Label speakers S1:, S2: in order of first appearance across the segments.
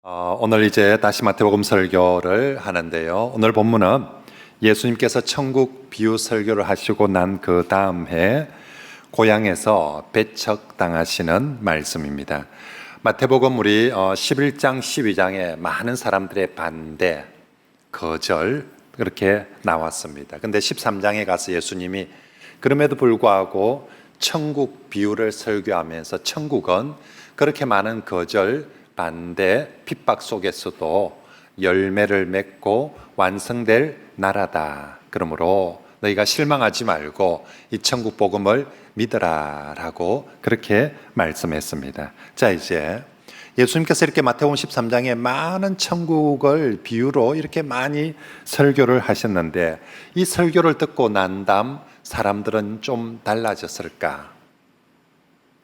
S1: 오늘 이제 다시 마태복음 설교를 하는데요. 오늘 본문은 예수님께서 천국 비유 설교를 하시고 난 그 다음 해 고향에서 배척당하시는 말씀입니다. 마태복음 우리 11장, 12장에 많은 사람들의 반대, 거절 그렇게 나왔습니다. 근데 13장에 가서 예수님이 그럼에도 불구하고 천국 비유를 설교하면서 천국은 그렇게 많은 거절, 반대, 핍박 속에서도 열매를 맺고 완성될 나라다. 그러므로 너희가 실망하지 말고 이 천국 복음을 믿으라 라고 그렇게 말씀했습니다. 자, 이제 예수님께서 이렇게 마태복음 13장에 많은 천국을 비유로 이렇게 많이 설교를 하셨는데 이 설교를 듣고 난 다음 사람들은 좀 달라졌을까?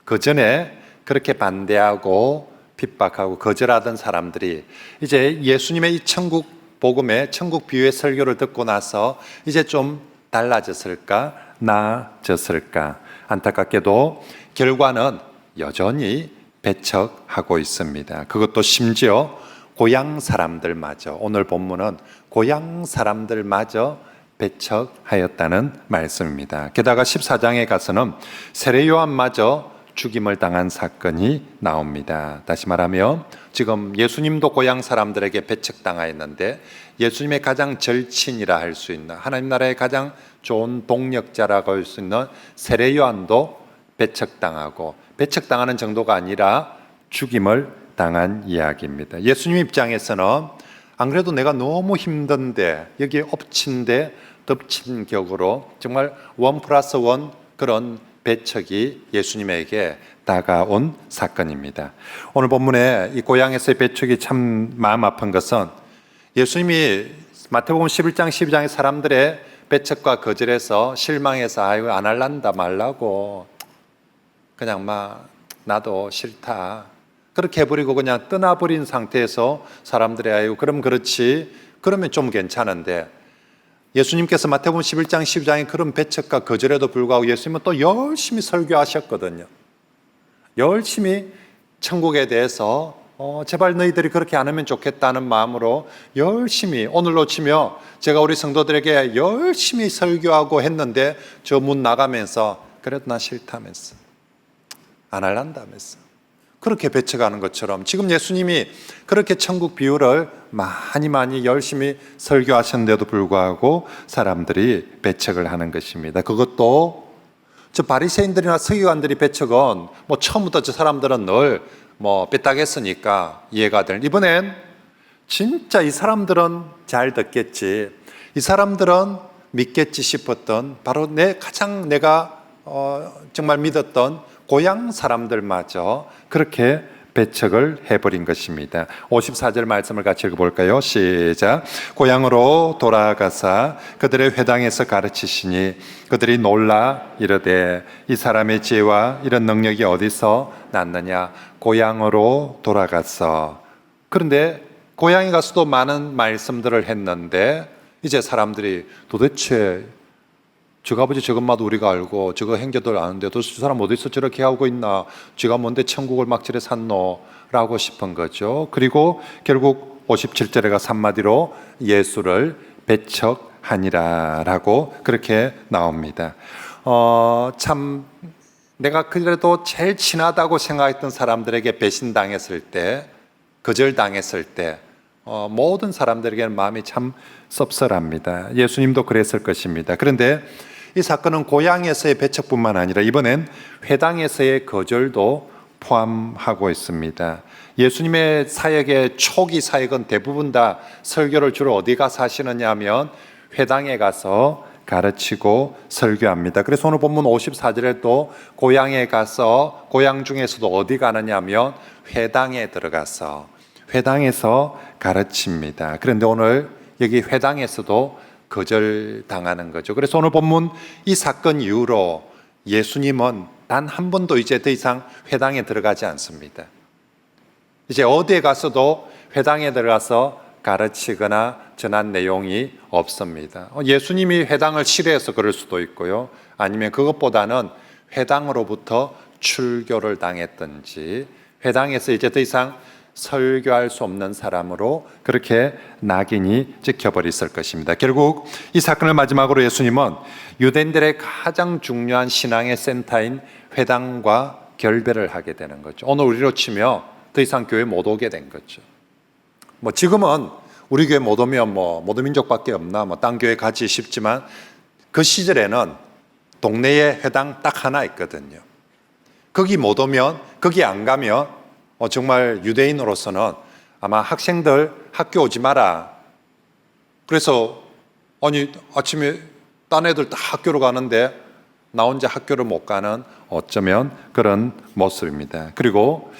S1: 그 전에 그렇게 반대하고 핍박하고 거절하던 사람들이 이제 예수님의 이 천국 복음의 천국 비유의 설교를 듣고 나서 이제 좀 달라졌을까? 나아졌을까? 안타깝게도 결과는 여전히 배척하고 있습니다. 그것도 심지어 고향 사람들마저, 오늘 본문은 고향 사람들마저 배척하였다는 말씀입니다. 게다가 14장에 가서는 세례 요한마저 죽임을 당한 사건이 나옵니다. 다시 말하면 지금 예수님도 고향 사람들에게 배척당하였는데 예수님의 가장 절친이라 할 수 있는 하나님 나라의 가장 좋은 동력자라고 할 수 있는 세례 요한도 배척당하고 배척당하는 정도가 아니라 죽임을 당한 이야기입니다. 예수님 입장에서는 안 그래도 내가 너무 힘든데 여기에 엎친 데 덮친 격으로 정말 1+1 그런 배척이 예수님에게 다가온 사건입니다. 오늘 본문에 이 고향에서의 배척이 참 마음 아픈 것은 예수님이 마태복음 11장 12장의 사람들의 배척과 거절에서 실망해서 아이고 안 할란다 말라고 그냥 막 나도 싫다 그렇게 해버리고 그냥 떠나버린 상태에서 사람들이 아이고 그럼 그렇지 그러면 좀 괜찮은데 예수님께서 마태복음 11장 12장의 그런 배척과 거절에도 불구하고 예수님은 또 열심히 설교하셨거든요. 열심히 천국에 대해서 제발 너희들이 그렇게 안 하면 좋겠다는 마음으로 열심히 오늘로 치며 제가 우리 성도들에게 열심히 설교하고 했는데 저 문 나가면서 그래도 나 싫다면서 안 할란다면서 그렇게 배척하는 것처럼 지금 예수님이 그렇게 천국 비유를 많이 열심히 설교하셨는데도 불구하고 사람들이 배척을 하는 것입니다. 그것도 저 바리새인들이나 서기관들이 배척은 뭐 처음부터 저 사람들은 늘 뭐 삐딱했으니까 이해가 되는 이번엔 진짜 이 사람들은 잘 듣겠지 이 사람들은 믿겠지 싶었던 바로 가장 내가 정말 믿었던 고향 사람들마저 그렇게 배척을 해버린 것입니다. 54절 말씀을 같이 읽어볼까요? 시작. 고향으로 돌아가사 그들의 회당에서 가르치시니 그들이 놀라 이르되 이 사람의 지혜와 이런 능력이 어디서 났느냐. 고향으로 돌아가서 그런데 고향에 가서도 많은 말씀들을 했는데 이제 사람들이 도대체 저가 아버지 저것마도 우리가 알고 저거 행제들 아는데 도대체 저 사람 어디서 저렇게 하고 있나 쥐가 뭔데 천국을 막 저래 샀노 라고 싶은 거죠. 그리고 결국 57절에 가서 한마디로 예수를 배척하니라 라고 그렇게 나옵니다. 참 내가 그래도 제일 친하다고 생각했던 사람들에게 배신당했을 때 거절당했을 때 모든 사람들에게는 마음이 참 섭섭합니다. 예수님도 그랬을 것입니다. 그런데 이 사건은 고향에서의 배척뿐만 아니라 이번엔 회당에서의 거절도 포함하고 있습니다. 예수님의 사역의 초기 사역은 대부분 다 설교를 주로 어디 가서 하시느냐 하면 회당에 가서 가르치고 설교합니다. 그래서 오늘 본문 54절에도 고향에 가서 고향 중에서도 어디 가느냐 하면 회당에 들어가서 회당에서 가르칩니다. 그런데 오늘 여기 회당에서도 거절당하는 거죠. 그래서 오늘 본문 이 사건 이후로 예수님은 단 한 번도 이제 더 이상 회당에 들어가지 않습니다. 이제 어디에 가서도 회당에 들어가서 가르치거나 전한 내용이 없습니다. 예수님이 회당을 싫어해서 그럴 수도 있고요. 아니면 그것보다는 회당으로부터 출교를 당했든지 회당에서 이제 더 이상 설교할 수 없는 사람으로 그렇게 낙인이 찍혀버렸을 것입니다. 결국 이 사건을 마지막으로 예수님은 유대인들의 가장 중요한 신앙의 센터인 회당과 결별을 하게 되는 거죠. 오늘 우리로 치며 더 이상 교회 못 오게 된 거죠. 지금은 우리 교회 못 오면 모두민족밖에 없나 딴 교회 가지 싶지만 그 시절에는 동네에 회당 딱 하나 있거든요. 거기 못 오면, 거기 안 가면 정말 유대인으로서는 아마 학생들 학교 오지 마라. 그래서 아침에 딴 애들 다 학교로 가는데 나 혼자 학교를 못 가는 어쩌면 그런 모습입니다. 그리고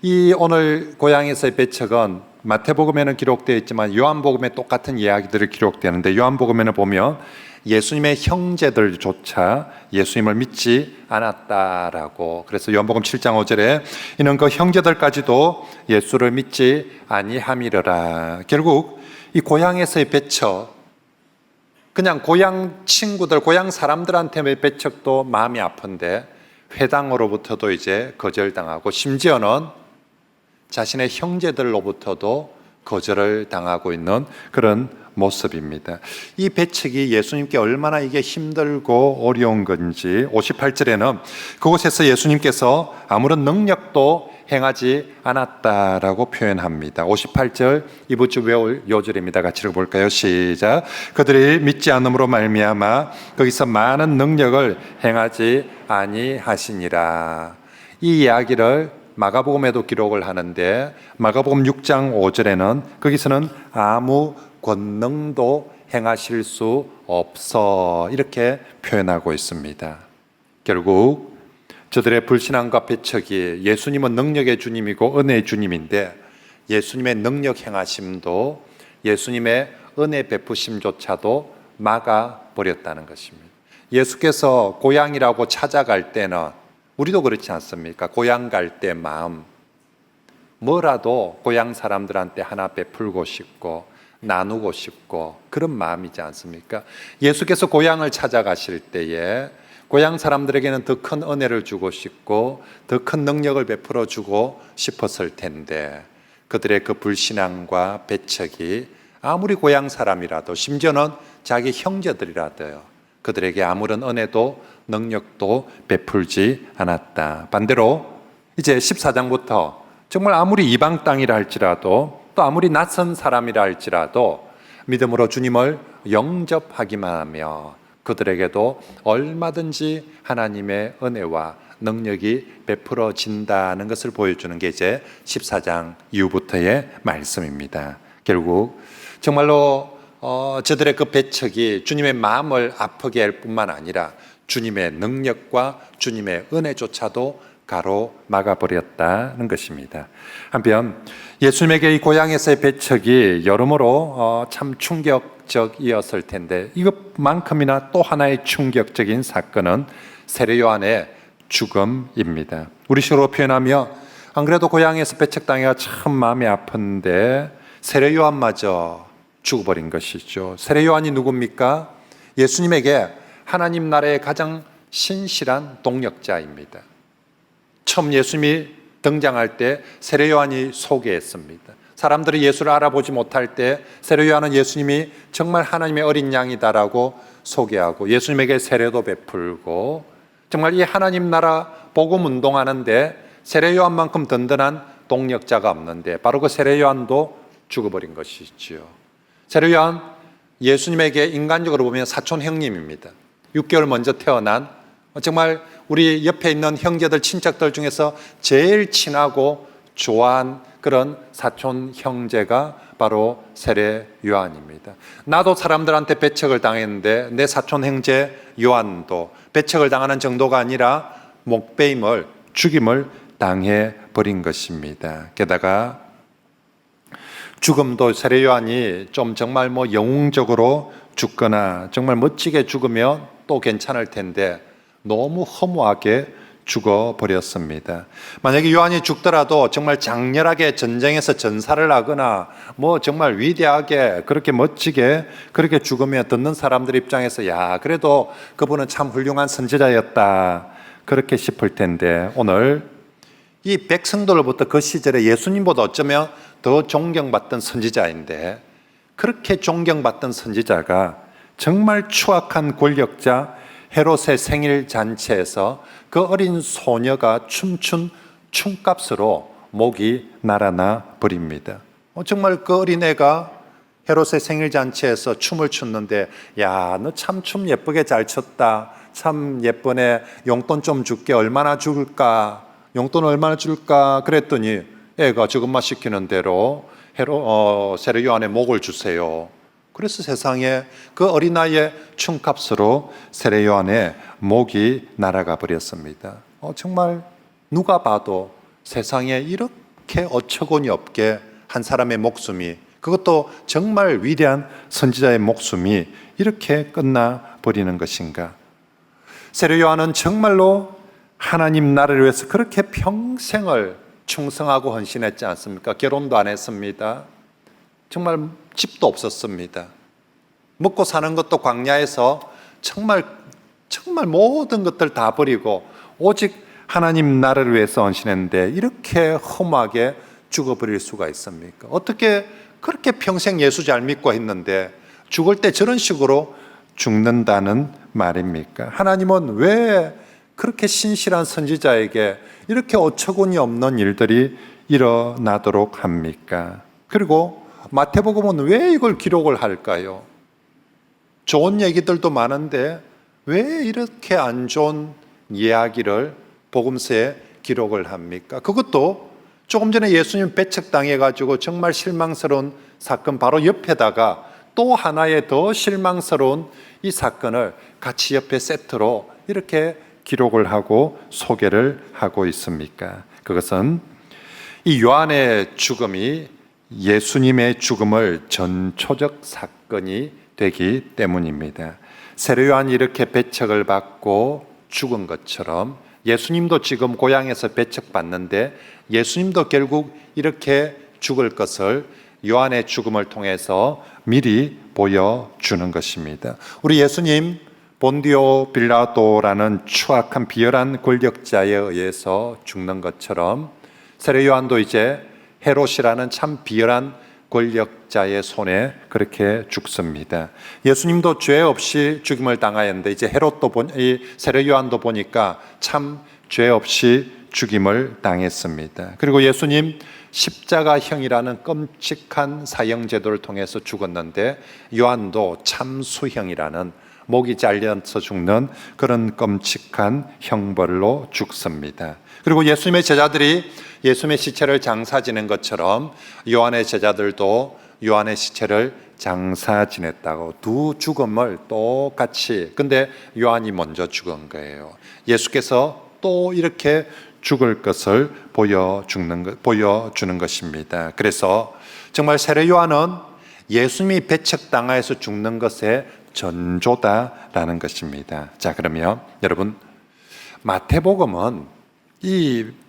S1: 이 오늘 고향에서의 배척은 마태복음에는 기록되어 있지만 요한복음에 똑같은 이야기들이 기록되는데 요한복음에는 보면 예수님의 형제들조차 예수님을 믿지 않았다라고. 그래서 요한복음 7장 5절에 이는 그 형제들까지도 예수를 믿지 아니함이러라. 결국 이 고향에서의 배척, 그냥 고향 친구들, 고향 사람들한테의 배척도 마음이 아픈데 회당으로부터도 이제 거절당하고 심지어는 자신의 형제들로부터도 거절을 당하고 있는 그런 모습입니다. 이 배척이 예수님께 얼마나 이게 힘들고 어려운 건지 58절에는 그곳에서 예수님께서 아무런 능력도 행하지 않았다라고 표현합니다. 58절 이번 주 외울 요절입니다. 같이 읽어볼까요? 시작. 그들이 믿지 않음으로 말미암아 거기서 많은 능력을 행하지 아니하시니라. 이 이야기를 마가복음에도 기록을 하는데 마가복음 6장 5절에는 거기서는 아무 권능도 행하실 수 없어 이렇게 표현하고 있습니다. 결국 저들의 불신앙과 배척이 예수님은 능력의 주님이고 은혜의 주님인데 예수님의 능력 행하심도 예수님의 은혜 베푸심조차도 막아버렸다는 것입니다. 예수께서 고향이라고 찾아갈 때는 우리도 그렇지 않습니까? 고향 갈 때 마음 뭐라도 고향 사람들한테 하나 베풀고 싶고 나누고 싶고 그런 마음이지 않습니까? 예수께서 고향을 찾아가실 때에 고향 사람들에게는 더 큰 은혜를 주고 싶고 더 큰 능력을 베풀어 주고 싶었을 텐데 그들의 그 불신앙과 배척이 아무리 고향 사람이라도 심지어는 자기 형제들이라도요 그들에게 아무런 은혜도 능력도 베풀지 않았다. 반대로 이제 14장부터 정말 아무리 이방 땅이라 할지라도 또 아무리 낯선 사람이라 할지라도 믿음으로 주님을 영접하기만 하며 그들에게도 얼마든지 하나님의 은혜와 능력이 베풀어진다는 것을 보여주는 게 이제 14장 이후부터의 말씀입니다. 결국 정말로 저들의 그 배척이 주님의 마음을 아프게 할 뿐만 아니라 주님의 능력과 주님의 은혜조차도 가로막아버렸다는 것입니다. 한편 예수님에게 이 고향에서의 배척이 여러모로 참 충격적이었을 텐데 이것만큼이나 또 하나의 충격적인 사건은 세례 요한의 죽음입니다. 우리식으로 표현하며 안 그래도 고향에서 배척당해가 참 마음이 아픈데 세례 요한마저 죽어버린 것이죠. 세례 요한이 누굽니까? 예수님에게 하나님 나라의 가장 신실한 동역자입니다. 처음 예수님이 등장할 때 세례 요한이 소개했습니다. 사람들이 예수를 알아보지 못할 때 세례 요한은 예수님이 정말 하나님의 어린 양이다라고 소개하고 예수님에게 세례도 베풀고 정말 이 하나님 나라 복음 운동하는데 세례 요한만큼 든든한 동역자가 없는데 바로 그 세례 요한도 죽어버린 것이지요. 세례 요한 예수님에게 인간적으로 보면 사촌 형님입니다. 6개월 먼저 태어난 정말 우리 옆에 있는 형제들 친척들 중에서 제일 친하고 좋아한 그런 사촌 형제가 바로 세례 요한입니다. 나도 사람들한테 배척을 당했는데 내 사촌 형제 요한도 배척을 당하는 정도가 아니라 목베임을 죽임을 당해버린 것입니다. 게다가 죽음도 세례 요한이 좀 정말 영웅적으로 죽거나 정말 멋지게 죽으면 또 괜찮을 텐데 너무 허무하게 죽어버렸습니다. 만약에 요한이 죽더라도 정말 장렬하게 전쟁에서 전사를 하거나 정말 위대하게 그렇게 멋지게 그렇게 죽으면 듣는 사람들 입장에서 야 그래도 그분은 참 훌륭한 선지자였다 그렇게 싶을 텐데 오늘 이 백성들로부터 그 시절에 예수님보다 어쩌면 더 존경받던 선지자인데, 그렇게 존경받던 선지자가 정말 추악한 권력자 헤롯의 생일 잔치에서 그 어린 소녀가 춤춘 춤값으로 목이 날아나 버립니다. 정말 그 어린애가 헤롯의 생일 잔치에서 춤을 췄는데, 야, 너 참 춤 예쁘게 잘 췄다, 참 예쁘네, 용돈 좀 줄게, 얼마나 줄까, 용돈 얼마나 줄까 그랬더니 애가 저것만 시키는 대로 세례 요한의 목을 주세요. 그래서 세상에 그 어린아이의 춤값으로 세례 요한의 목이 날아가 버렸습니다. 정말 누가 봐도 세상에 이렇게 어처구니 없게 한 사람의 목숨이, 그것도 정말 위대한 선지자의 목숨이 이렇게 끝나 버리는 것인가? 세례 요한은 정말로 하나님 나라를 위해서 그렇게 평생을 충성하고 헌신했지 않습니까? 결혼도 안 했습니다. 정말 집도 없었습니다. 먹고 사는 것도 광야에서 정말 모든 것들 다 버리고 오직 하나님 나라를 위해서 헌신했는데, 이렇게 험하게 죽어버릴 수가 있습니까? 어떻게 그렇게 평생 예수 잘 믿고 했는데 죽을 때 저런 식으로 죽는다는 말입니까? 하나님은 왜 그렇게 신실한 선지자에게 이렇게 어처구니 없는 일들이 일어나도록 합니까? 그리고 마태복음은 왜 이걸 기록을 할까요? 좋은 얘기들도 많은데 왜 이렇게 안 좋은 이야기를 복음서에 기록을 합니까? 그것도 조금 전에 예수님 배척당해가지고 정말 실망스러운 사건 바로 옆에다가 또 하나의 더 실망스러운 이 사건을 같이 옆에 세트로 이렇게 기록을 하고 소개를 하고 있습니까? 그것은 이 요한의 죽음이 예수님의 죽음을 전초적 사건이 되기 때문입니다. 세례 요한이 이렇게 배척을 받고 죽은 것처럼 예수님도 지금 고향에서 배척받는데 예수님도 결국 이렇게 죽을 것을 요한의 죽음을 통해서 미리 보여주는 것입니다. 우리 예수님 본디오 빌라도라는 추악한 비열한 권력자에 의해서 죽는 것처럼 세례 요한도 이제 헤롯이라는 참 비열한 권력자의 손에 그렇게 죽습니다. 예수님도 죄 없이 죽임을 당하였는데 이제 헤롯도 세례 요한도 보니까 참 죄 없이 죽임을 당했습니다. 그리고 예수님 십자가형이라는 끔찍한 사형제도를 통해서 죽었는데 요한도 참수형이라는 목이 잘려서 죽는 그런 끔찍한 형벌로 죽습니다. 그리고 예수님의 제자들이 예수님의 시체를 장사 지낸 것처럼 요한의 제자들도 요한의 시체를 장사 지냈다고 두 죽음을 똑같이, 근데 요한이 먼저 죽은 거예요. 예수께서 또 이렇게 죽을 것을 보여주는 것입니다. 그래서 정말 세례 요한은 예수님이 배척당하여서 죽는 것의 전조다라는 것입니다. 자, 그러면 여러분, 마태복음은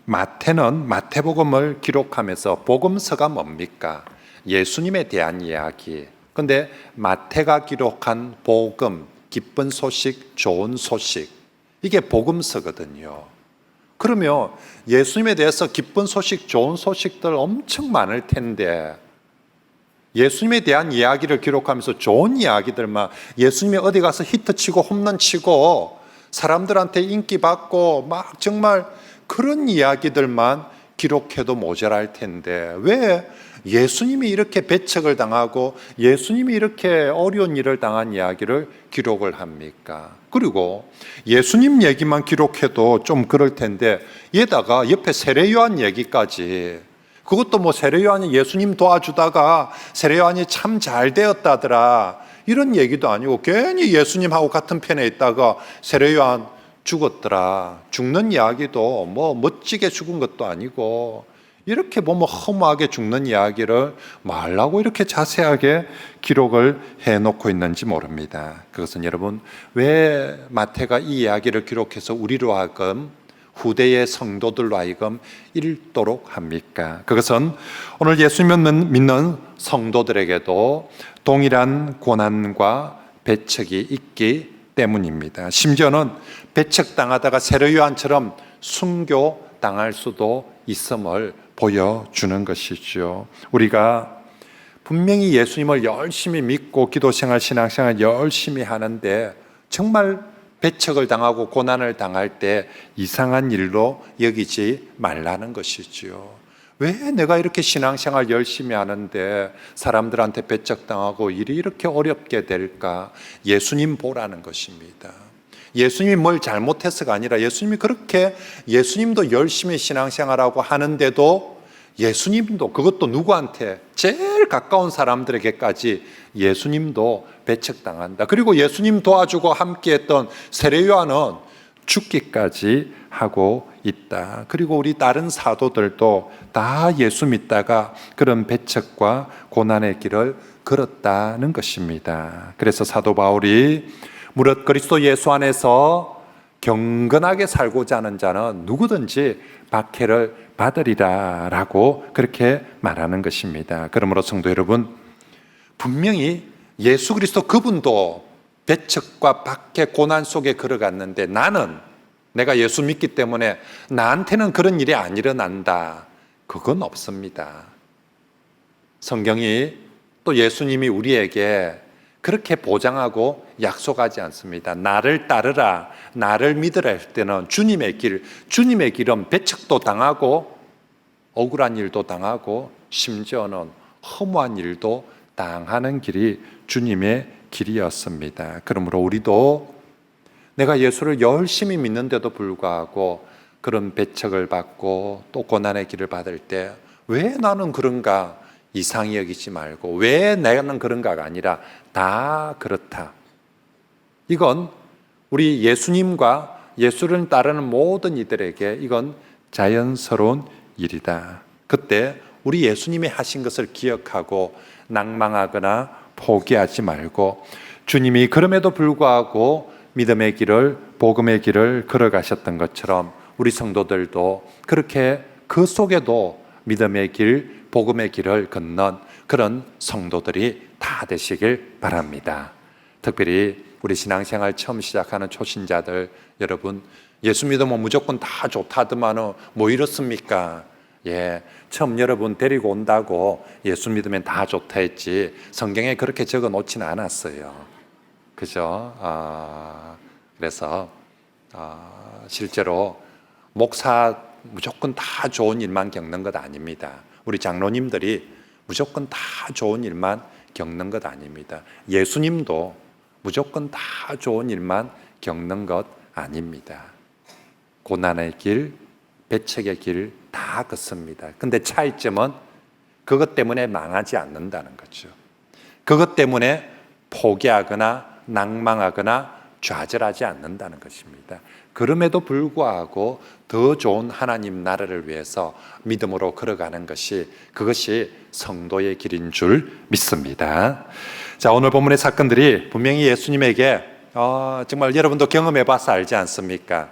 S1: 마태는 마태복음을 기록하면서 복음서가 뭡니까? 예수님에 대한 이야기. 근데 마태가 기록한 복음, 기쁜 소식, 좋은 소식, 이게 복음서거든요. 그러면 예수님에 대해서 기쁜 소식, 좋은 소식들 엄청 많을 텐데 예수님에 대한 이야기를 기록하면서 좋은 이야기들만, 예수님이 어디 가서 히트치고 홈런치고 사람들한테 인기받고 막 정말 그런 이야기들만 기록해도 모자랄 텐데 왜 예수님이 이렇게 배척을 당하고 예수님이 이렇게 어려운 일을 당한 이야기를 기록을 합니까? 그리고 예수님 얘기만 기록해도 좀 그럴 텐데 얘다가 옆에 세례 요한 얘기까지, 그것도 뭐 세례 요한이 예수님 도와주다가 세례 요한이 참 잘 되었다더라 이런 얘기도 아니고 괜히 예수님하고 같은 편에 있다가 세례 요한 죽었더라, 죽는 이야기도 뭐 멋지게 죽은 것도 아니고 이렇게 보면 허무하게 죽는 이야기를 말라고 이렇게 자세하게 기록을 해놓고 있는지 모릅니다. 그것은 여러분, 왜 마태가 이 이야기를 기록해서 우리로 하여금 후대의 성도들로 하여금 읽도록 합니까? 그것은 오늘 예수님을 믿는 성도들에게도 동일한 고난과 배척이 있기 때문입니다. 심지어는 배척당하다가 세례 요한처럼 순교 당할 수도 있음을 보여주는 것이죠. 우리가 분명히 예수님을 열심히 믿고 기도생활, 신앙생활 열심히 하는데 정말 배척을 당하고 고난을 당할 때 이상한 일로 여기지 말라는 것이지요. 왜 내가 이렇게 신앙생활 열심히 하는데 사람들한테 배척당하고 일이 이렇게 어렵게 될까? 예수님 보라는 것입니다. 예수님이 뭘 잘못해서가 아니라 예수님이 그렇게 예수님도 열심히 신앙생활하고 하는데도 예수님도 그것도 누구한테? 제일 가까운 사람들에게까지 예수님도 배척당한다. 그리고 예수님 도와주고 함께했던 세례 요한은 죽기까지 하고 있다. 그리고 우리 다른 사도들도 다 예수 믿다가 그런 배척과 고난의 길을 걸었다는 것입니다. 그래서 사도 바울이 무릇 그리스도 예수 안에서 경건하게 살고자 하는 자는 누구든지 박해를 받으리라 라고 그렇게 말하는 것입니다. 그러므로 성도 여러분, 분명히 예수 그리스도 그분도 배척과 박해, 고난 속에 걸어갔는데 내가 예수 믿기 때문에 나한테는 그런 일이 안 일어난다. 그건 없습니다. 성경이 또 예수님이 우리에게 그렇게 보장하고 약속하지 않습니다. 나를 따르라, 나를 믿으라 할 때는 주님의 길은 배척도 당하고 억울한 일도 당하고 심지어는 허무한 일도 당하는 길이 주님의 길이었습니다. 그러므로 우리도 내가 예수를 열심히 믿는데도 불구하고 그런 배척을 받고 또 고난의 길을 받을 때 왜 나는 그런가 이상히 여기지 말고 왜 나는 그런가가 아니라 다 그렇다. 이건 우리 예수님과 예수를 따르는 모든 이들에게 이건 자연스러운 일이다. 그때 우리 예수님이 하신 것을 기억하고 낭망하거나 포기하지 말고 주님이 그럼에도 불구하고 믿음의 길을, 복음의 길을 걸어가셨던 것처럼 우리 성도들도 그렇게 그 속에도 믿음의 길, 복음의 길을 걷는 그런 성도들이 다 되시길 바랍니다. 특별히 우리 신앙생활 처음 시작하는 초신자들 여러분, 예수 믿으면 무조건 다 좋다더만은 뭐 이렇습니까? 처음 여러분 데리고 온다고 예수 믿으면 다 좋다 했지 성경에 그렇게 적어 놓지는 않았어요. 그죠? 그래서 실제로 목사 무조건 다 좋은 일만 겪는 것 아닙니다. 우리 장로님들이 무조건 다 좋은 일만 겪는 것 아닙니다. 예수님도 무조건 다 좋은 일만 겪는 것 아닙니다. 고난의 길, 배척의 길 다 걷습니다. 근데 차이점은 그것 때문에 망하지 않는다는 거죠. 그것 때문에 포기하거나 낭망하거나 좌절하지 않는다는 것입니다. 그럼에도 불구하고 더 좋은 하나님 나라를 위해서 믿음으로 걸어가는 그것이 성도의 길인 줄 믿습니다. 자, 오늘 본문의 사건들이 분명히 예수님에게 정말 여러분도 경험해 봐서 알지 않습니까?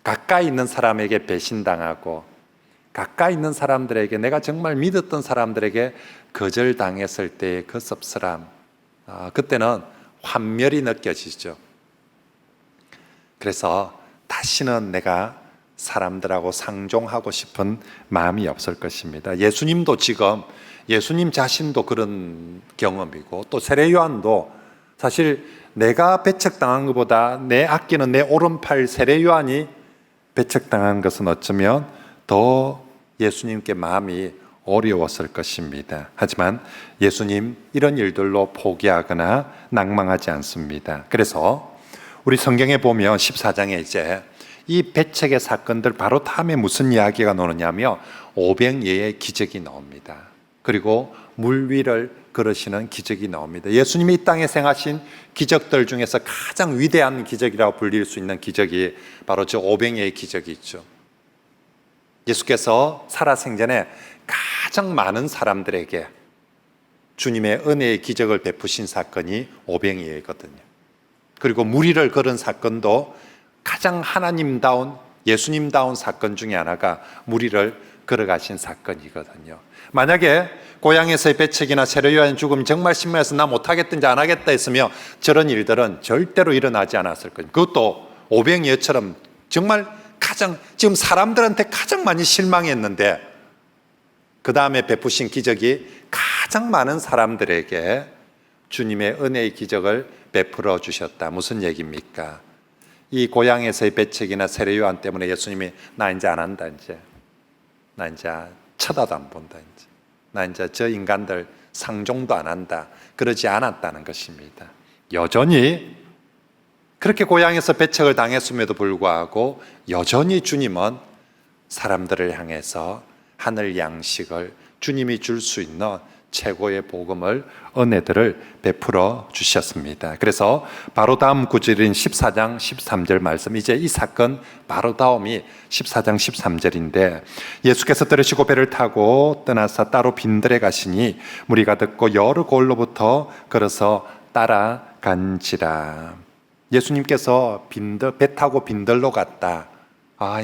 S1: 가까이 있는 사람에게 배신당하고 가까이 있는 사람들에게 내가 정말 믿었던 사람들에게 거절당했을 때의 그 씁쓸함, 그때는 환멸이 느껴지죠. 그래서 다시는 내가 사람들하고 상종하고 싶은 마음이 없을 것입니다. 예수님도 지금 예수님 자신도 그런 경험이고 또 세례 요한도 사실 내가 배척당한 것보다 내 아끼는 내 오른팔 세례 요한이 배척당한 것은 어쩌면 더 예수님께 마음이 어려웠을 것입니다. 하지만 예수님 이런 일들로 포기하거나 낭망하지 않습니다. 그래서 우리 성경에 보면 14장에 이제 이 배척의 사건들 바로 다음에 무슨 이야기가 나오느냐면 오병이어의 기적이 나옵니다. 그리고 물 위를 걸으시는 기적이 나옵니다. 예수님이 이 땅에 생하신 기적들 중에서 가장 위대한 기적이라고 불릴 수 있는 기적이 바로 저 오병이어의 기적이 있죠. 예수께서 살아생전에 가장 많은 사람들에게 주님의 은혜의 기적을 베푸신 사건이 오병이어거든요. 그리고 물 위를 걸은 사건도 가장 하나님다운 예수님다운 사건 중에 하나가 물 위를 걸어가신 사건이거든요. 만약에 고향에서의 배척이나 세례 요한의 죽음 정말 신문에서 나 못하겠든지 안 하겠다 했으며 저런 일들은 절대로 일어나지 않았을 거예요. 그것도 오병이어처럼 정말 지금 사람들한테 가장 많이 실망했는데 그 다음에 베푸신 기적이 가장 많은 사람들에게 주님의 은혜의 기적을 베풀어 주셨다. 무슨 얘기입니까? 이 고향에서의 배척이나 세례요한 때문에 예수님이 나 이제 안 한다. 나 이제 쳐다도 안 본다. 나 이제 저 인간들 상종도 안 한다. 그러지 않았다는 것입니다. 여전히 그렇게 고향에서 배척을 당했음에도 불구하고 여전히 주님은 사람들을 향해서 하늘 양식을 주님이 줄 수 있는 최고의 복음을, 은혜들을 베풀어 주셨습니다. 그래서 바로 다음 구절인 14장 13절 말씀, 이제 이 사건 바로 다음이 14장 13절인데 예수께서 들으시고 배를 타고 떠나서 따로 빈들에 가시니 무리가 듣고 여러 곳로부터 걸어서 따라간지라. 예수님께서 배 타고 빈들로 갔다.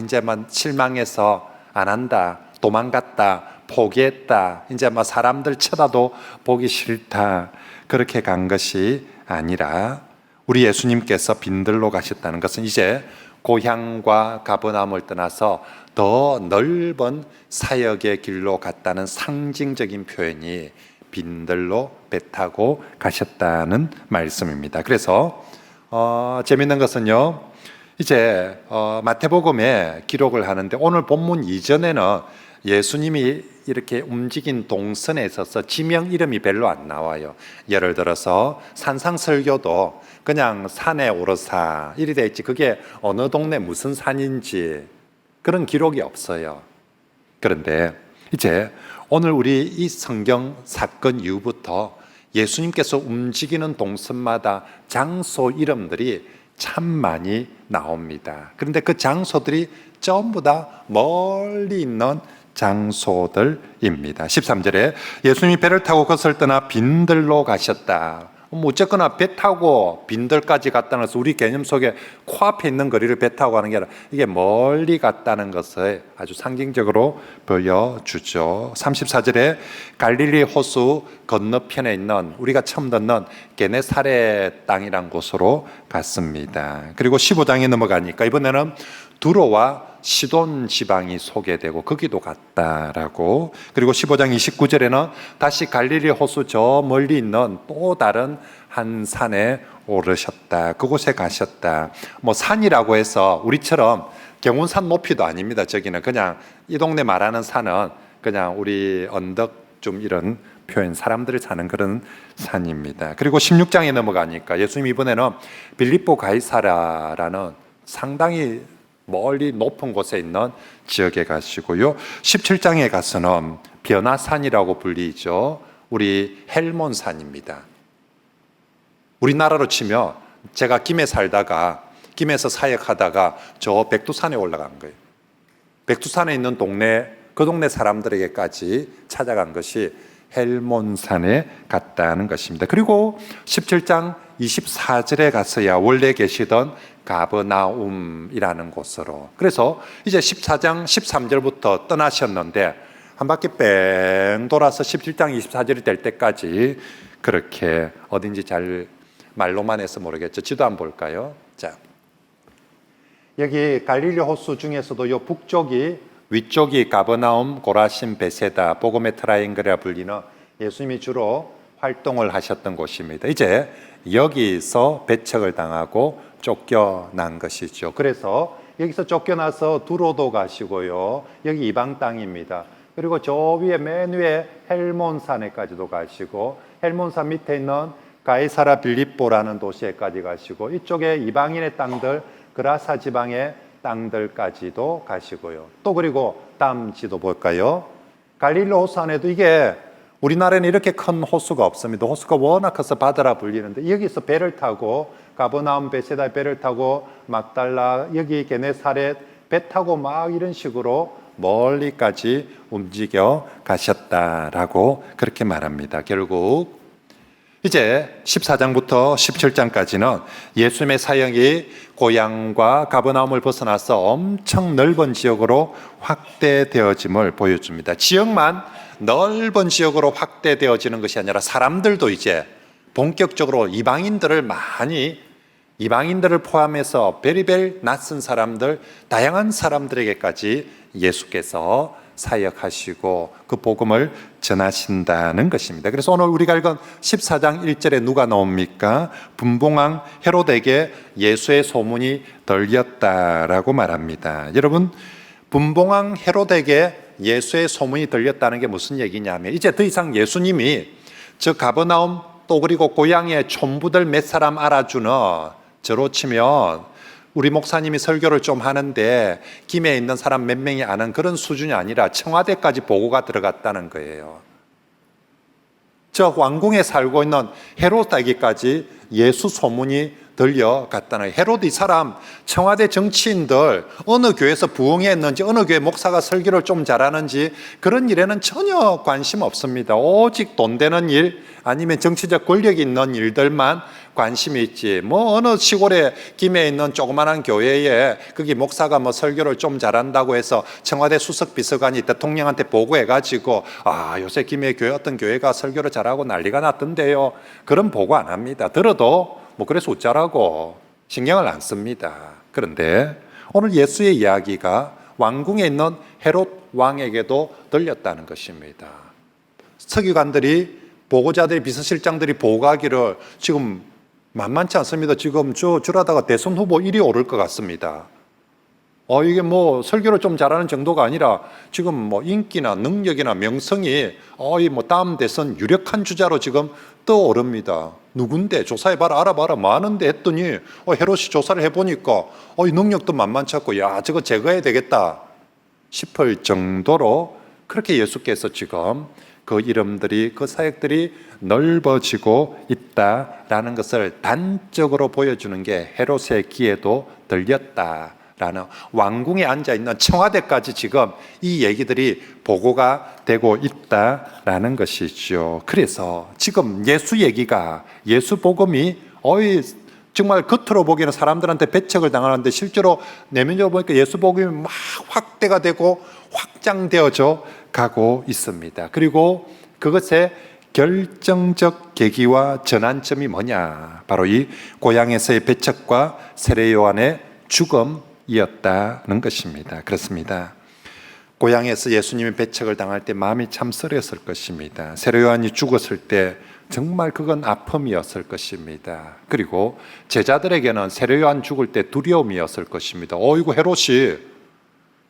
S1: 이제 실망해서 안 한다. 도망갔다. 포기했다. 이제 사람들 쳐다도 보기 싫다. 그렇게 간 것이 아니라 우리 예수님께서 빈들로 가셨다는 것은 이제 고향과 가버나움을 떠나서 더 넓은 사역의 길로 갔다는 상징적인 표현이 빈들로 배 타고 가셨다는 말씀입니다. 그래서 재밌는 것은요, 이제 마태복음에 기록을 하는데 오늘 본문 이전에는 예수님이 이렇게 움직인 동선에 있어서 지명 이름이 별로 안 나와요. 예를 들어서 산상설교도 그냥 산에 오르사 이리 돼 있지, 그게 어느 동네 무슨 산인지 그런 기록이 없어요. 그런데 이제 오늘 우리 이 성경 사건 이후부터 예수님께서 움직이는 동선마다 장소 이름들이 참 많이 나옵니다. 그런데 그 장소들이 전부 다 멀리 있는 장소들입니다. 13절에 예수님이 배를 타고 그것을 떠나 빈들로 가셨다. 어쨌거나 배 타고 빈들까지 갔다는 것은 우리 개념 속에 코앞에 있는 거리를 배 타고 가는 게 아니라 이게 멀리 갔다는 것을 아주 상징적으로 보여주죠. 34절에 갈릴리 호수 건너편에 있는 우리가 처음 듣는 게네사렛 땅이란 곳으로 갔습니다. 그리고 15장에 넘어가니까 이번에는 두로와 시돈 지방이 소개되고 거기도 갔다라고. 그리고 15장 29절에는 다시 갈릴리 호수 저 멀리 있는 또 다른 한 산에 오르셨다. 그곳에 가셨다. 산이라고 해서 우리처럼 경운산 높이도 아닙니다. 저기는 그냥 이 동네 말하는 산은 그냥 우리 언덕 좀 이런 표현, 사람들이 사는 그런 산입니다. 그리고 16장에 넘어가니까 예수님 이번에는 빌립보 가이사라라는 상당히 멀리 높은 곳에 있는 지역에 가시고요. 17장에 가서는 변화산이라고 불리죠. 우리 헬몬산입니다. 우리나라로 치면 제가 김해에서 사역하다가 저 백두산에 올라간 거예요. 백두산에 있는 그 동네 사람들에게까지 찾아간 것이 헬몬산에 갔다는 것입니다. 그리고 17장 24절에 가서야 원래 계시던 가버나움이라는 곳으로. 그래서 이제 14장 13절부터 떠나셨는데 한 바퀴 뺑 돌아서 17장 24절이 될 때까지 그렇게 어딘지 잘 말로만 해서 모르겠죠. 지도 한번 볼까요? 자, 여기 갈릴리 호수 중에서도 요 위쪽이 가버나움, 고라신, 베세다, 복음의 트라이앵글이라 불리는 예수님이 주로 활동을 하셨던 곳입니다. 이제 여기서 배척을 당하고 쫓겨난 것이죠. 그래서 여기서 쫓겨나서 두로도 가시고요. 여기 이방 땅입니다. 그리고 저 위에 맨 위에 헬몬산에까지도 가시고 헬몬산 밑에 있는 가이사라 빌립보라는 도시에까지 가시고 이쪽에 이방인의 땅들 그라사 지방의 땅들까지도 가시고요. 또 그리고 다음 지도 볼까요? 갈릴리 호수 안에도 이게 우리나라에는 이렇게 큰 호수가 없습니다. 호수가 워낙 커서 바다라 불리는데 여기서 배를 타고 가버나움 베세다 배를 타고 막달라 여기 게네사렛 배 타고 막 이런 식으로 멀리까지 움직여 가셨다라고 그렇게 말합니다. 결국 이제 14장부터 17장까지는 예수님의 사역이 고향과 가버나움을 벗어나서 엄청 넓은 지역으로 확대되어짐을 보여줍니다. 지역만 넓은 지역으로 확대되어지는 것이 아니라 사람들도 이제 본격적으로 이방인들을 많이 이방인들을 포함해서 베리벨 낯선 사람들, 다양한 사람들에게까지 예수께서 사역하시고 그 복음을 전하신다는 것입니다. 그래서 오늘 우리가 읽은 14장 1절에 누가 나옵니까? 분봉왕 헤롯에게 예수의 소문이 들렸다라고 말합니다. 여러분, 분봉왕 헤롯에게 예수의 소문이 들렸다는 게 무슨 얘기냐면, 이제 더 이상 예수님이 저 가버나움 또 그리고 고향의 촌부들 몇 사람 알아주는, 저로 치면 우리 목사님이 설교를 좀 하는데 김해에 있는 사람 몇 명이 아는 그런 수준이 아니라 청와대까지 보고가 들어갔다는 거예요. 저 왕궁에 살고 있는 헤롯에게까지 예수 소문이 들려갔다는 거예요. 헤롯 이 사람 청와대 정치인들 어느 교회에서 부흥했는지, 어느 교회 목사가 설교를 좀 잘하는지 그런 일에는 전혀 관심 없습니다. 오직 돈 되는 일, 아니면 정치적 권력이 있는 일들만 관심이 있지, 뭐 어느 시골에 김해에 있는 조그마한 교회에 거기 목사가 뭐 설교를 좀 잘한다고 해서 청와대 수석 비서관이 대통령한테 보고해가지고 요새 김해 교회 어떤 교회가 설교를 잘하고 난리가 났던데요, 그런 보고 안 합니다. 들어도 뭐 그래서 웃자라고 신경을 안 씁니다. 그런데 오늘 예수의 이야기가 왕궁에 있는 헤롯 왕에게도 들렸다는 것입니다. 서기관들이, 보고자들이, 비서실장들이 보고하기를 지금 만만치 않습니다. 지금 저러다가 대선 후보 1위 오를 것 같습니다. 이게 뭐 설교를 좀 잘하는 정도가 아니라 지금 뭐 인기나 능력이나 명성이 뭐 다음 대선 유력한 주자로 지금 떠오릅니다. 누군데? 조사해봐라, 알아봐라, 많은데 했더니 헤롯이 조사를 해보니까 이 능력도 만만치 않고, 야, 저거 제거해야 되겠다 싶을 정도로 그렇게 예수께서 지금 그 이름들이, 그 사역들이 넓어지고 있다라는 것을 단적으로 보여주는 게 헤롯의 귀에도 들렸다라는, 왕궁에 앉아있는 청와대까지 지금 이 얘기들이 보고가 되고 있다라는 것이죠. 그래서 지금 예수 얘기가, 예수 복음이 정말 겉으로 보기에는 사람들한테 배척을 당하는데 실제로 내면적으로 보니까 예수 복음이 막 확대가 되고 확장되어져 가고 있습니다. 그리고 그것의 결정적 계기와 전환점이 뭐냐? 바로 이 고향에서의 배척과 세례 요한의 죽음이었다는 것입니다. 그렇습니다. 고향에서 예수님이 배척을 당할 때 마음이 참 쓰렸을 것입니다. 세례 요한이 죽었을 때 정말 그건 아픔이었을 것입니다. 그리고 제자들에게는 세례 요한 죽을 때 두려움이었을 것입니다. 이거 헤롯이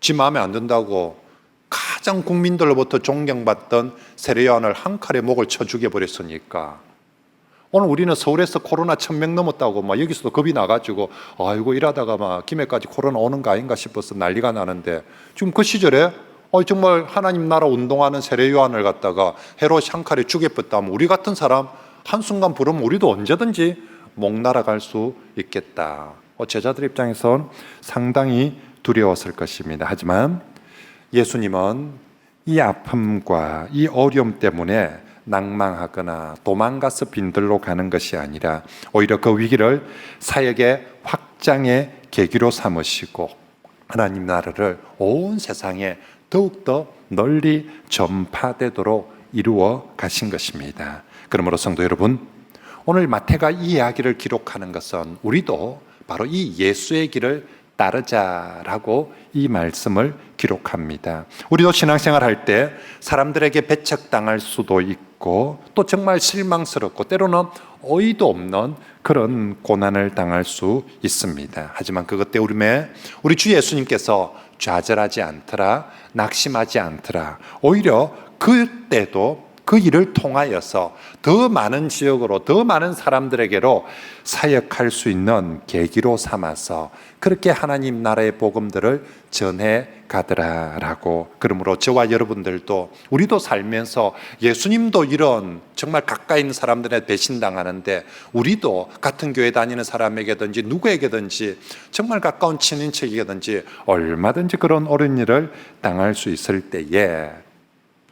S1: 지 마음에 안 든다고 가장 국민들로부터 존경받던 세례 요한을 한 칼에 목을 쳐 죽여버렸으니까, 오늘 우리는 서울에서 코로나 1000명 넘었다고 막 여기서도 겁이 나가지고 이러다가 막 김해까지 코로나 오는 거 아닌가 싶어서 난리가 나는데, 지금 그 시절에 정말 하나님 나라 운동하는 세례 요한을 갖다가 헤롯이 한 칼에 죽여버렸다면 우리 같은 사람 한순간 부르면 우리도 언제든지 목 날아갈 수 있겠다. 제자들 입장에선 상당히 두려웠을 것입니다. 하지만 예수님은 이 아픔과 이 어려움 때문에 낭망하거나 도망가서 빈들로 가는 것이 아니라 오히려 그 위기를 사역의 확장의 계기로 삼으시고 하나님 나라를 온 세상에 더욱더 널리 전파되도록 이루어 가신 것입니다. 그러므로 성도 여러분, 오늘 마태가 이 이야기를 기록하는 것은 우리도 바로 이 예수의 길을 따르자라고 이 말씀을 기록합니다. 우리도 신앙생활 할 때 사람들에게 배척당할 수도 있고 또 정말 실망스럽고 때로는 어이도 없는 그런 고난을 당할 수 있습니다. 하지만 그것 때문에 우리 주 예수님께서 좌절하지 않더라, 낙심하지 않더라. 오히려 그때도 그 일을 통하여서 더 많은 지역으로, 더 많은 사람들에게로 사역할 수 있는 계기로 삼아서 그렇게 하나님 나라의 복음들을 전해 가더라라고. 그러므로 저와 여러분들도, 우리도 살면서 예수님도 이런 정말 가까이 있는 사람들에 배신당하는데 우리도 같은 교회 다니는 사람에게든지 누구에게든지 정말 가까운 친인척에게든지 얼마든지 그런 옳은 일을 당할 수 있을 때에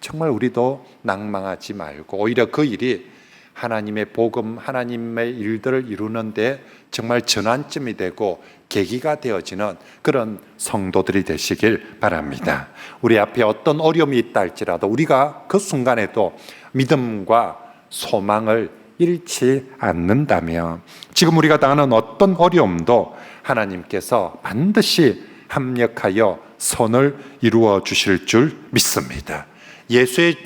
S1: 정말 우리도 낭망하지 말고 오히려 그 일이 하나님의 복음, 하나님의 일들을 이루는데 정말 전환점이 되고 계기가 되어지는 그런 성도들이 되시길 바랍니다. 우리 앞에 어떤 어려움이 있다 할지라도 우리가 그 순간에도 믿음과 소망을 잃지 않는다면 지금 우리가 당하는 어떤 어려움도 하나님께서 반드시 합력하여 선을 이루어 주실 줄 믿습니다. 예수의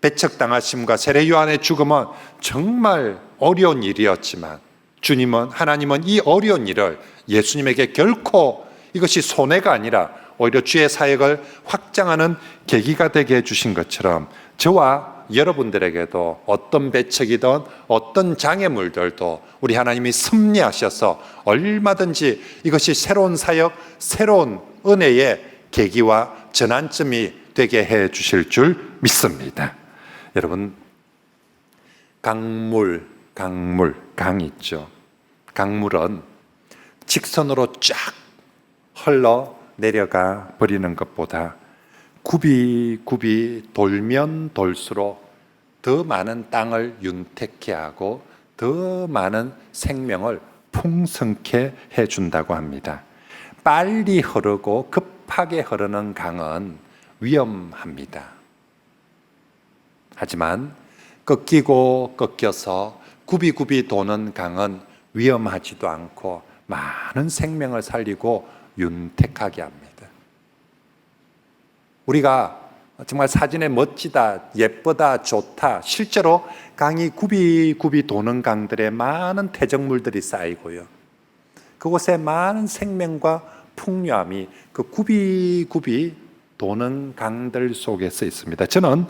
S1: 배척당하심과 세례 요한의 죽음은 정말 어려운 일이었지만 하나님은 이 어려운 일을 예수님에게 결코 이것이 손해가 아니라 오히려 주의 사역을 확장하는 계기가 되게 해주신 것처럼 저와 여러분들에게도 어떤 배척이든 어떤 장애물들도 우리 하나님이 섭리하셔서 얼마든지 이것이 새로운 사역, 새로운 은혜의 계기와 전환점이 되게 해 주실 줄 믿습니다. 여러분, 강 있죠. 강물은 직선으로 쫙 흘러 내려가 버리는 것보다 굽이 돌면 돌수록 더 많은 땅을 윤택케 하고 더 많은 생명을 풍성케 해준다고 합니다. 빨리 흐르고 급하게 흐르는 강은 위험합니다. 하지만 꺾이고 꺾여서 굽이 도는 강은 위험하지도 않고 많은 생명을 살리고 윤택하게 합니다. 우리가 정말 사진에 멋지다, 예쁘다, 좋다, 실제로 강이 굽이 도는 강들에 많은 퇴적물들이 쌓이고요, 그곳에 많은 생명과 풍요함이 그 굽이 도는 강들 속에서 있습니다. 저는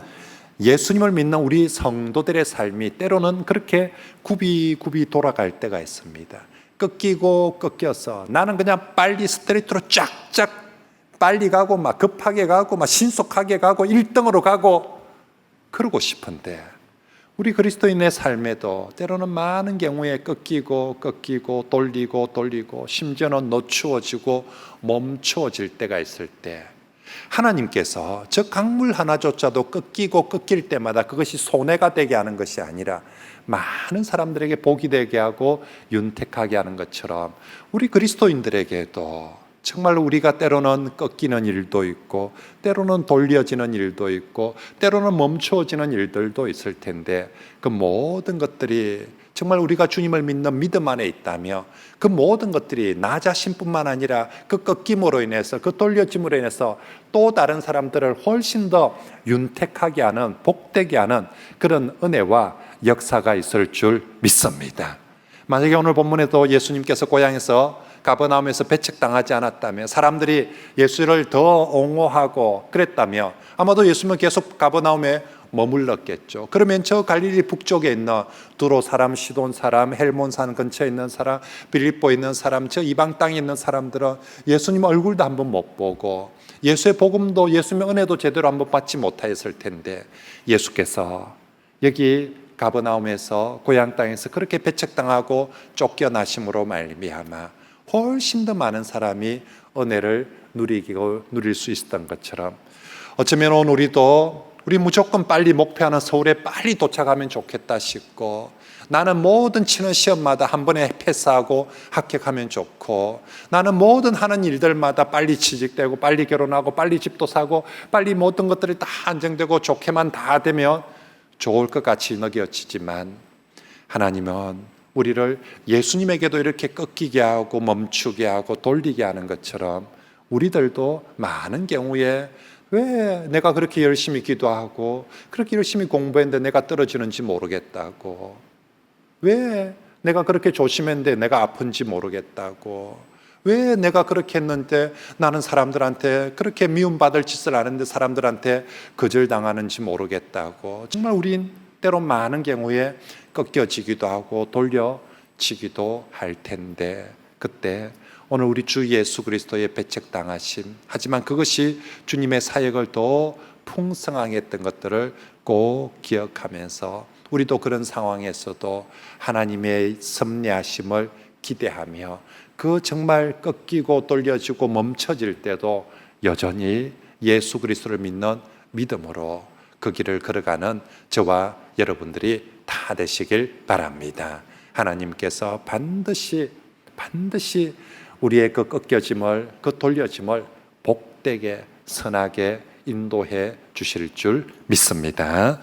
S1: 예수님을 믿는 우리 성도들의 삶이 때로는 그렇게 굽이 돌아갈 때가 있습니다. 꺾이고 꺾여서 나는 그냥 빨리 스트레이트로 쫙쫙 빨리 가고 막 급하게 가고 막 신속하게 가고 1등으로 가고 그러고 싶은데, 우리 그리스도인의 삶에도 때로는 많은 경우에 꺾이고 돌리고 심지어는 늦추어지고 멈추어질 때가 있을 때 하나님께서 저 강물 하나조차도 꺾일 때마다 그것이 손해가 되게 하는 것이 아니라 많은 사람들에게 복이 되게 하고 윤택하게 하는 것처럼 우리 그리스도인들에게도 정말 우리가 때로는 꺾이는 일도 있고 때로는 돌려지는 일도 있고 때로는 멈추어지는 일들도 있을 텐데, 그 모든 것들이 정말 우리가 주님을 믿는 믿음 안에 있다며 그 모든 것들이 나 자신뿐만 아니라 그 꺾임으로 인해서 그 돌려짐으로 인해서 또 다른 사람들을 훨씬 더 윤택하게 하는, 복되게 하는 그런 은혜와 역사가 있을 줄 믿습니다. 만약에 오늘 본문에도 예수님께서 고향에서 가버나움에서 배척당하지 않았다면, 사람들이 예수를 더 옹호하고 그랬다며 아마도 예수님은 계속 가버나움에 머물렀겠죠. 그러면 저 갈릴리 북쪽에 있는 두로 사람, 시돈 사람, 헬몬산 근처에 있는 사람, 빌립보에 있는 사람, 저 이방 땅에 있는 사람들은 예수님 얼굴도 한번 못 보고 예수의 복음도, 예수님의 은혜도 제대로 한번 받지 못하였을 텐데, 예수께서 여기 가버나움에서 고향 땅에서 그렇게 배척당하고 쫓겨나심으로 말미암아 훨씬 더 많은 사람이 은혜를 누릴 수 있었던 것처럼, 어쩌면 오늘 우리 무조건 빨리 목표하는 서울에 빨리 도착하면 좋겠다 싶고, 나는 모든 치는 시험마다 한 번에 패스하고 합격하면 좋고, 나는 모든 하는 일들마다 빨리 취직되고 빨리 결혼하고 빨리 집도 사고 빨리 모든 것들이 다 안정되고 좋게만 다 되면 좋을 것 같이 느껴지지만, 하나님은 우리를 예수님에게도 이렇게 꺾이게 하고 멈추게 하고 돌리게 하는 것처럼 우리들도 많은 경우에 왜 내가 그렇게 열심히 기도하고 그렇게 열심히 공부했는데 내가 떨어지는지 모르겠다고, 왜 내가 그렇게 조심했는데 내가 아픈지 모르겠다고, 왜 내가 그렇게 했는데 나는 사람들한테 그렇게 미움받을 짓을 하는데 사람들한테 거절당하는지 모르겠다고, 정말 우린 때로 많은 경우에 꺾여지기도 하고 돌려지기도 할 텐데, 그때 오늘 우리 주 예수 그리스도의 배척당하심, 하지만 그것이 주님의 사역을 더 풍성하게 했던 것들을 꼭 기억하면서 우리도 그런 상황에서도 하나님의 섭리하심을 기대하며 그 정말 꺾이고 돌려지고 멈춰질 때도 여전히 예수 그리스도를 믿는 믿음으로 그 길을 걸어가는 저와 여러분들이 다 되시길 바랍니다. 하나님께서 반드시 우리의 그 꺾여짐을, 그 돌려짐을 복되게 선하게 인도해 주실 줄 믿습니다.